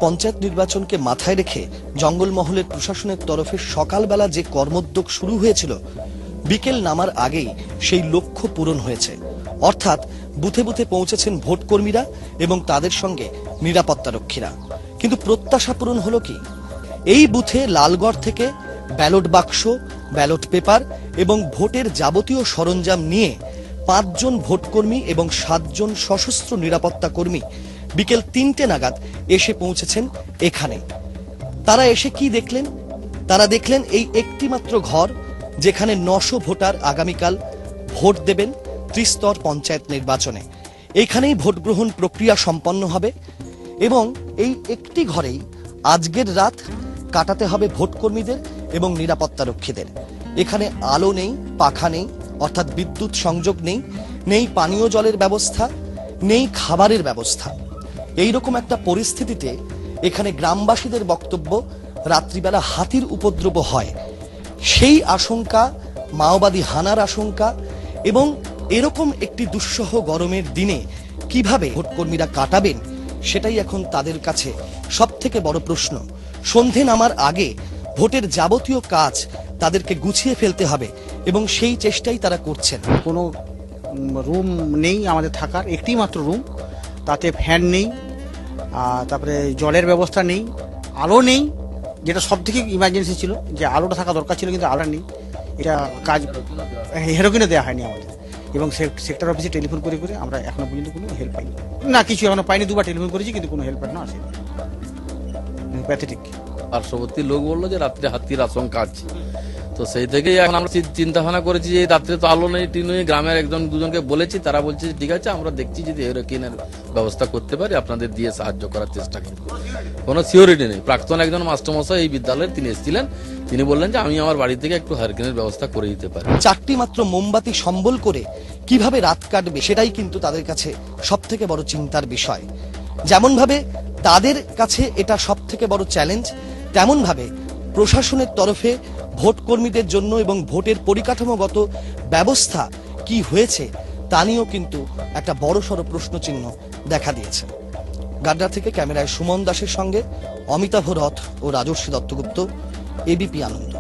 পঞ্চায়েত নির্বাচনকে মাথায় রেখে জঙ্গলমহলের প্রশাসনের তরফে সকালবেলা যে কর্মোদ্যোগ শুরু হয়েছিল, বিকেল নামার আগেই সেই লক্ষ্য পূরণ হয়েছে। অর্থাৎ বুথে বুথে পৌঁছেছেন ভোটকর্মীরা এবং তাদের সঙ্গে নিরাপত্তারক্ষীরা। কিন্তু প্রত্যাশা পূরণ হলো কি? এই বুথে লালগড় থেকে ব্যালট বাক্স, ব্যালট পেপার এবং ভোটের যাবতীয় সরঞ্জাম নিয়ে 5 জন ভোটকর্মী এবং 7 জন সশস্ত্র নিরাপত্তা কর্মী বিকেল 3টে নাগাদ এসে পৌঁছেছেন এখানে। তারা এসে কি দেখলেন? তারা দেখলেন এই একটি মাত্র ঘর, যেখানে 900 ভোটার আগামীকাল ভোট দেবেন ত্রিস্তর পঞ্চায়েত নির্বাচনে। এইখানেই ভোট গ্রহণ প্রক্রিয়া সম্পন্ন হবে এবং এই একটি ঘরেই আজকের রাত কাটাতে হবে ভোটকর্মীদের এবং নিরাপত্তারক্ষীদের। এখানে আলো নেই, পাখা নেই, অর্থাৎ বিদ্যুৎ সংযোগ নেই, নেই পানীয় জলের ব্যবস্থা, নেই খাবারের ব্যবস্থা। এইরকম একটা পরিস্থিতিতে এখানে গ্রামবাসীদের বক্তব্য, রাত্রিবেলা হাতির উপদ্রব হয়, সেই আশঙ্কা, মাওবাদী হানার আশঙ্কা এবং এরকম একটি দুঃসহ গরমের দিনে কিভাবে ভোটকর্মীরা কাটাবেন, সেটাই এখন তাদের কাছে সব থেকে বড় প্রশ্ন। সন্ধে নামার আগে ভোটের যাবতীয় কাজ তাদেরকে গুছিয়ে ফেলতে হবে এবং সেই চেষ্টাই তারা করছেন। কোনো রুম নেই আমাদের থাকার, একটি মাত্র রুম, তাতে ফ্যান নেই, তারপরে জলের ব্যবস্থা নেই, আলো নেই, যেটা সব থেকে ইমার্জেন্সি ছিল, যে আলোটা থাকা দরকার ছিল কিন্তু আলো নেই। এটা কাজ হেরোকিনে দেওয়া হয়নি আমাদের, এবং সেক্টর অফিসে টেলিফোন করে করে আমরা এখনো পর্যন্ত কোনো হেল্প পাইনি। না, কিছু এখনো পাইনি, 2বার টেলিফোন করেছি কিন্তু কোনো হেল্প না আসেনি। প্যাথেটিক। পার্শ্ববর্তী লোক বললো যে রাত্রে হাতির আশঙ্কা আছে, তো সেই থেকেই এখন আমরা চিন্তা ভাবনা করেছি যে রাত্রে তো আলো নেই, টিন নেই। গ্রামের একজন দুজনকে বলেছি, তারা বলছে ঠিক আছে, আমরা দেখছি যদি হেরোকিনের ব্যবস্থা করতে পারি আপনাদের দিয়ে সাহায্য করার চেষ্টা করব। কোনো সিওরিটি নেই। প্রাক্তন একজন মাস্টারমশাই এই বিদ্যালয়ের, তিনি এসেছিলেন, তিনি বললেন যে আমি আমার বাড়ি থেকে একটু হেরোকিনের ব্যবস্থা করে দিতে পারি। 4টি মাত্র মোমবাতি সম্বল করে কিভাবে রাত কাটবে, সেটাই কিন্তু তাদের কাছে সব থেকে বড় চিন্তার বিষয়। যেমন ভাবে তাদের কাছে এটা সব থেকে বড় চ্যালেঞ্জ, তেমন ভাবে প্রশাসনের তরফে ভোটকর্মীদের জন্য এবং ভোটের পরিকাঠামোগত ব্যবস্থা কি হয়েছে তা নিয়েও কিন্তু একটা বড়সড় প্রশ্নচিহ্ন দেখা দিয়েছে। গাড্ডা থেকে ক্যামেরায় সুমন দাসের সঙ্গে অমিতাভ রথ ও রাজস্বী দত্তগুপ্ত, এবিপি আনন্দ।